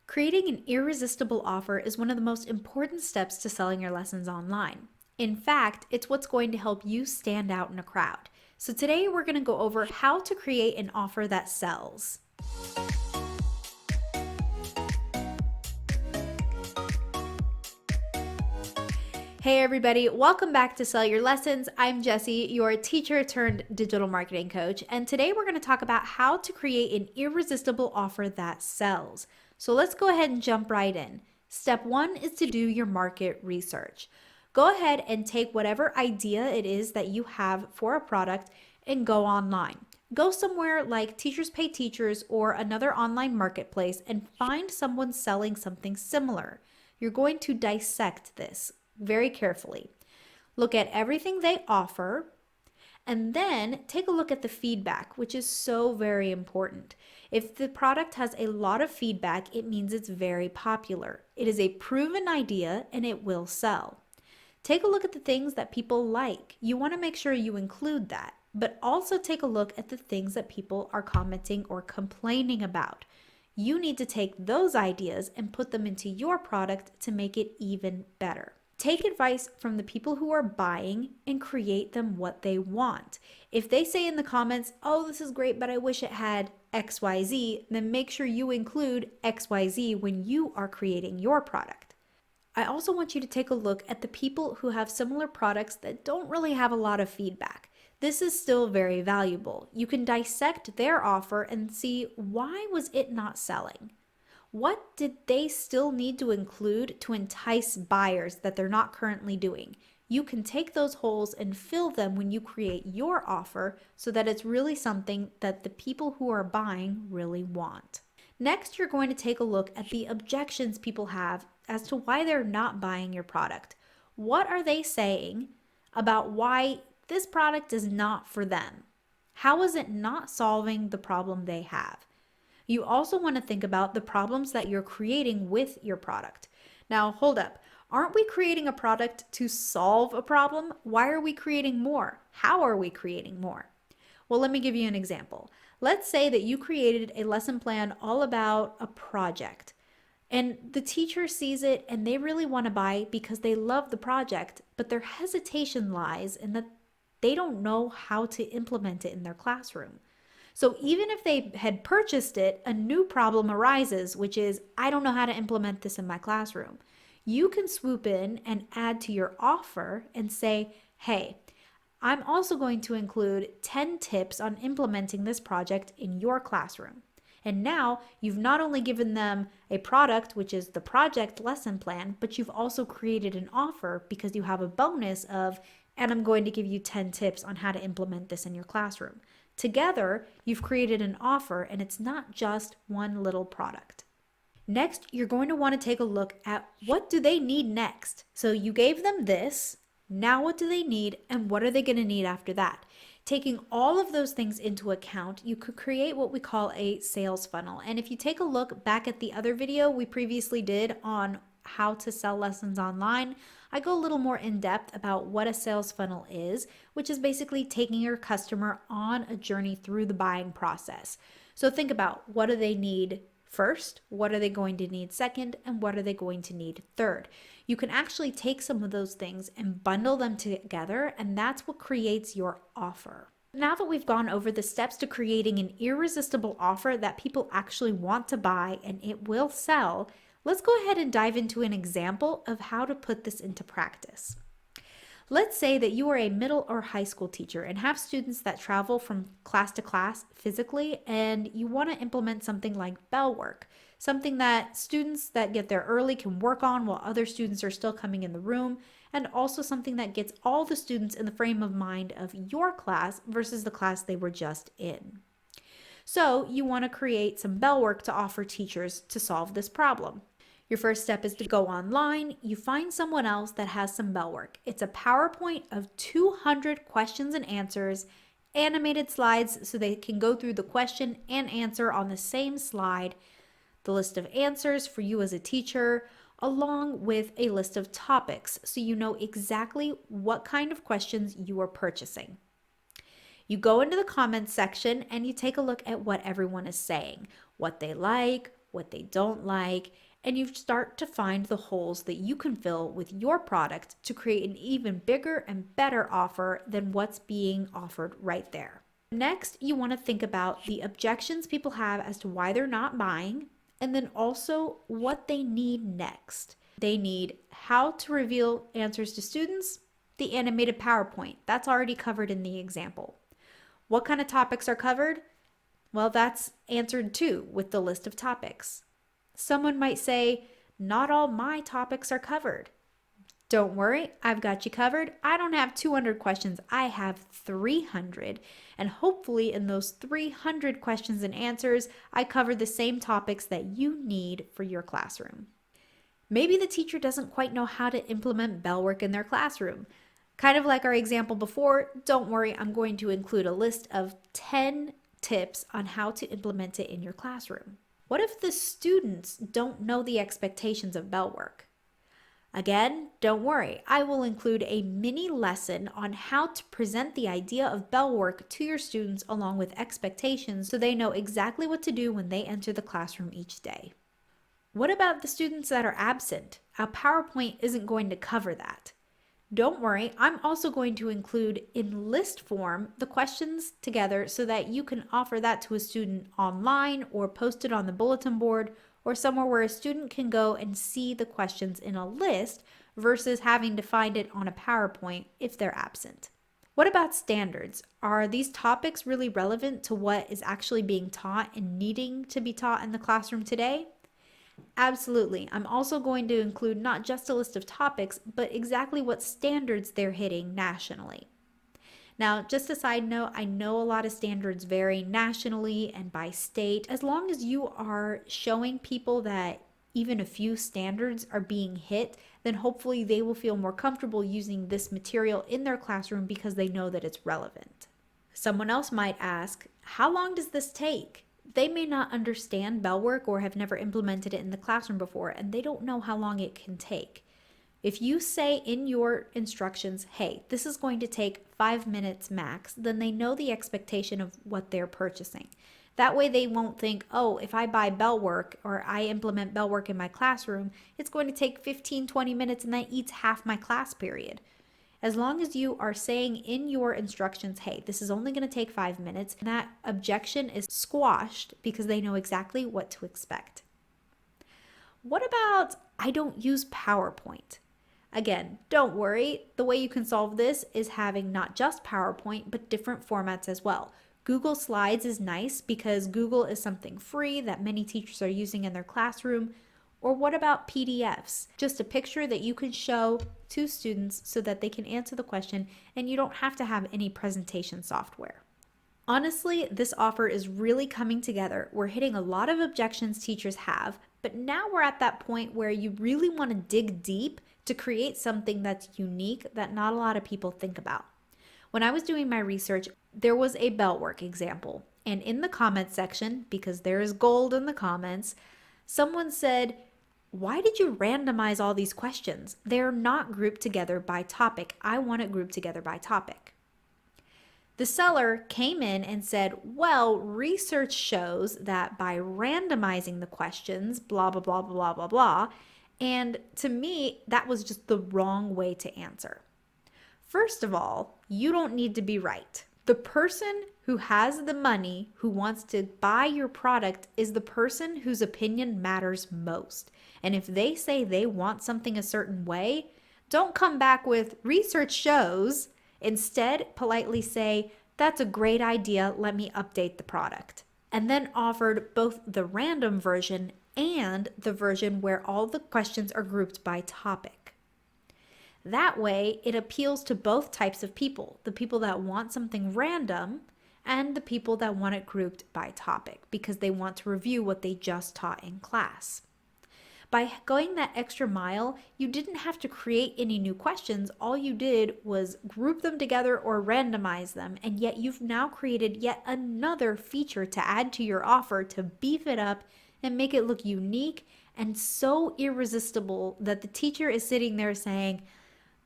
Creating an irresistible offer is one of the most important steps to selling your lessons online. In fact, it's what's going to help you stand out in a crowd. So today we're going to go over how to create an offer that sells. Hey everybody, welcome back to Sell Your Lessons. I'm Jessie, your teacher turned digital marketing coach, and today we're going to talk about how to create an irresistible offer that sells. So let's go ahead and jump right in. Step one is to do your market research. Go ahead and take whatever idea it is that you have for a product and go online. Go somewhere like Teachers Pay Teachers or another online marketplace and find someone selling something similar. You're going to dissect this very carefully. Look at everything they offer, and then take a look at the feedback, which is so very important. If the product has a lot of feedback, it means it's very popular. It is a proven idea and it will sell. Take a look at the things that people like. You want to make sure you include that, but also take a look at the things that people are commenting or complaining about. You need to take those ideas and put them into your product to make it even better. Take advice from the people who are buying and create them what they want. If they say in the comments, oh, this is great, but I wish it had XYZ, then make sure you include XYZ when you are creating your product. I also want you to take a look at the people who have similar products that don't really have a lot of feedback. This is still very valuable. You can dissect their offer and see, why was it not selling? What did they still need to include to entice buyers that they're not currently doing? You can take those holes and fill them when you create your offer so that it's really something that the people who are buying really want. Next, you're going to take a look at the objections people have as to why they're not buying your product. What are they saying about why this product is not for them? How is it not solving the problem they have? You also want to think about the problems that you're creating with your product. Now, hold up. Aren't we creating a product to solve a problem? Why are we creating more? How are we creating more? Well, let me give you an example. Let's say that you created a lesson plan all about a project, and the teacher sees it and they really want to buy because they love the project, but their hesitation lies in that they don't know how to implement it in their classroom. So even if they had purchased it, a new problem arises, which is, I don't know how to implement this in my classroom. You can swoop in and add to your offer and say, hey, I'm also going to include 10 tips on implementing this project in your classroom. And now you've not only given them a product, which is the project lesson plan, but you've also created an offer because you have a bonus of, and I'm going to give you 10 tips on how to implement this in your classroom. Together, you've created an offer, and it's not just one little product. Next, you're going to want to take a look at what do they need next. So you gave them this, now what do they need, and what are they going to need after that? Taking all of those things into account, you could create what we call a sales funnel. And if you take a look back at the other video we previously did on how to sell lessons online, I go a little more in depth about what a sales funnel is, which is basically taking your customer on a journey through the buying process. So think about, what do they need first, what are they going to need second, and what are they going to need third. You can actually take some of those things and bundle them together, and that's what creates your offer. Now that we've gone over the steps to creating an irresistible offer that people actually want to buy and it will sell, let's go ahead and dive into an example of how to put this into practice. Let's say that you are a middle or high school teacher and have students that travel from class to class physically, and you want to implement something like bell work, something that students that get there early can work on while other students are still coming in the room, and also something that gets all the students in the frame of mind of your class versus the class they were just in. So you want to create some bell work to offer teachers to solve this problem. Your first step is to go online. You find someone else that has some bell work. It's a PowerPoint of 200 questions and answers, animated slides so they can go through the question and answer on the same slide, the list of answers for you as a teacher, along with a list of topics so you know exactly what kind of questions you are purchasing. You go into the comments section and you take a look at what everyone is saying, what they like, what they don't like, and you start to find the holes that you can fill with your product to create an even bigger and better offer than what's being offered right there. Next, you want to think about the objections people have as to why they're not buying, and then also what they need next. They need how to reveal answers to students, the animated PowerPoint. That's already covered in the example. What kind of topics are covered? Well, that's answered too with the list of topics. Someone might say, not all my topics are covered. Don't worry, I've got you covered. I don't have 200 questions, I have 300. And hopefully in those 300 questions and answers, I cover the same topics that you need for your classroom. Maybe the teacher doesn't quite know how to implement bell work in their classroom. Kind of like our example before, don't worry, I'm going to include a list of 10 tips on how to implement it in your classroom. What if the students don't know the expectations of bell work? Again, don't worry, I will include a mini lesson on how to present the idea of bell work to your students along with expectations so they know exactly what to do when they enter the classroom each day. What about the students that are absent? Our PowerPoint isn't going to cover that. Don't worry, I'm also going to include in list form the questions together so that you can offer that to a student online or post it on the bulletin board or somewhere where a student can go and see the questions in a list versus having to find it on a PowerPoint if they're absent. What about standards? Are these topics really relevant to what is actually being taught and needing to be taught in the classroom today? Absolutely. I'm also going to include not just a list of topics, but exactly what standards they're hitting nationally. Now, just a side note, I know a lot of standards vary nationally and by state. As long as you are showing people that even a few standards are being hit, then hopefully they will feel more comfortable using this material in their classroom because they know that it's relevant. Someone else might ask, how long does this take? They may not understand bell work or have never implemented it in the classroom before, and they don't know how long it can take. If you say in your instructions, hey, this is going to take 5 minutes max, then they know the expectation of what they're purchasing. That way they won't think, oh, if I buy bell work or I implement bell work in my classroom, it's going to take 15-20 minutes and that eats half my class period. As long as you are saying in your instructions, hey, this is only going to take 5 minutes, that objection is squashed because they know exactly what to expect. What about, I don't use PowerPoint? Again, don't worry. The way you can solve this is having not just PowerPoint, but different formats as well. Google Slides is nice because Google is something free that many teachers are using in their classroom. Or what about PDFs? Just a picture that you can show to students so that they can answer the question and you don't have to have any presentation software. Honestly, this offer is really coming together. We're hitting a lot of objections teachers have, but now we're at that point where you really want to dig deep to create something that's unique that not a lot of people think about. When I was doing my research, there was a bell work example, and in the comments section, because there is gold in the comments, someone said, why did you randomize all these questions? They're not grouped together by topic. I want it grouped together by topic. The seller came in and said, well, research shows that by randomizing the questions, blah, blah, blah, blah, blah, blah. And to me, that was just the wrong way to answer. First of all, you don't need to be right. The person who has the money, who wants to buy your product, is the person whose opinion matters most. And if they say they want something a certain way, don't come back with research shows. Instead, politely say, that's a great idea, let me update the product. And then offered both the random version and the version where all the questions are grouped by topic. That way, it appeals to both types of people, the people that want something random and the people that want it grouped by topic because they want to review what they just taught in class. By going that extra mile, you didn't have to create any new questions. All you did was group them together or randomize them, and yet you've now created yet another feature to add to your offer to beef it up and make it look unique and so irresistible that the teacher is sitting there saying,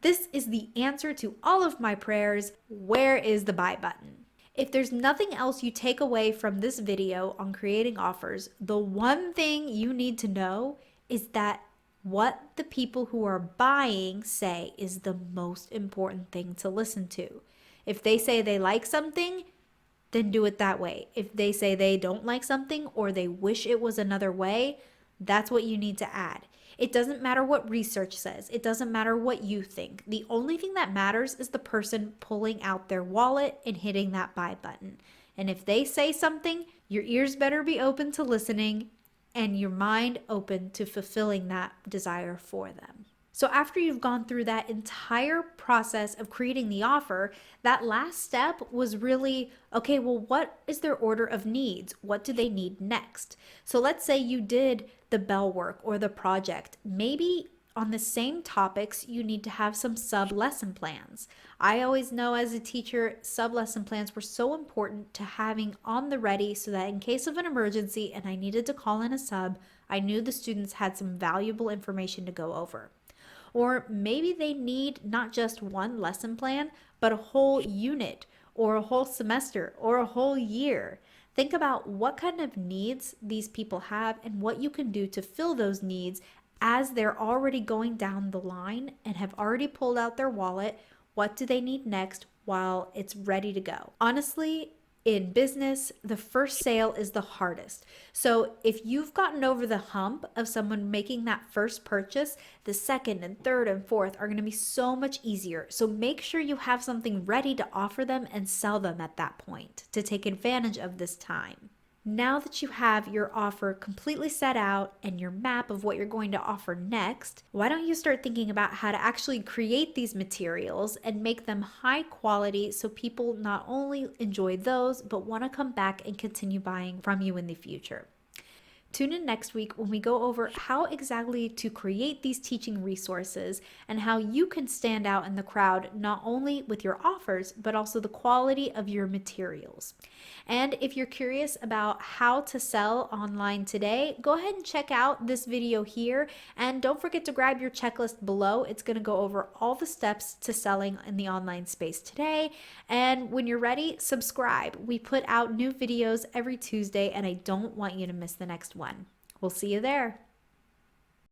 this is the answer to all of my prayers. Where is the buy button? If there's nothing else you take away from this video on creating offers, the one thing you need to know is that what the people who are buying say is the most important thing to listen to. If they say they like something, then do it that way. If they say they don't like something or they wish it was another way, that's what you need to add. It doesn't matter what research says. It doesn't matter what you think. The only thing that matters is the person pulling out their wallet and hitting that buy button. And if they say something, your ears better be open to listening and your mind open to fulfilling that desire for them. So after you've gone through that entire process of creating the offer, that last step was really, okay, well, what is their order of needs? What do they need next? So let's say you did the bell work or the project. Maybe on the same topics, you need to have some sub lesson plans. I always know as a teacher, sub lesson plans were so important to having on the ready so that in case of an emergency and I needed to call in a sub, I knew the students had some valuable information to go over. Or maybe they need not just one lesson plan, but a whole unit or a whole semester or a whole year. Think about what kind of needs these people have and what you can do to fill those needs as they're already going down the line and have already pulled out their wallet. What do they need next while it's ready to go? Honestly, in business, the first sale is the hardest. So if you've gotten over the hump of someone making that first purchase, the second and third and fourth are going to be so much easier. So make sure you have something ready to offer them and sell them at that point to take advantage of this time. Now that you have your offer completely set out and your map of what you're going to offer next, why don't you start thinking about how to actually create these materials and make them high quality so people not only enjoy those, but want to come back and continue buying from you in the future. Tune in next week when we go over how exactly to create these teaching resources and how you can stand out in the crowd, not only with your offers, but also the quality of your materials. And if you're curious about how to sell online today, go ahead and check out this video here. And don't forget to grab your checklist below. It's going to go over all the steps to selling in the online space today. And when you're ready, subscribe. We put out new videos every Tuesday, and I don't want you to miss the next one. We'll see you there.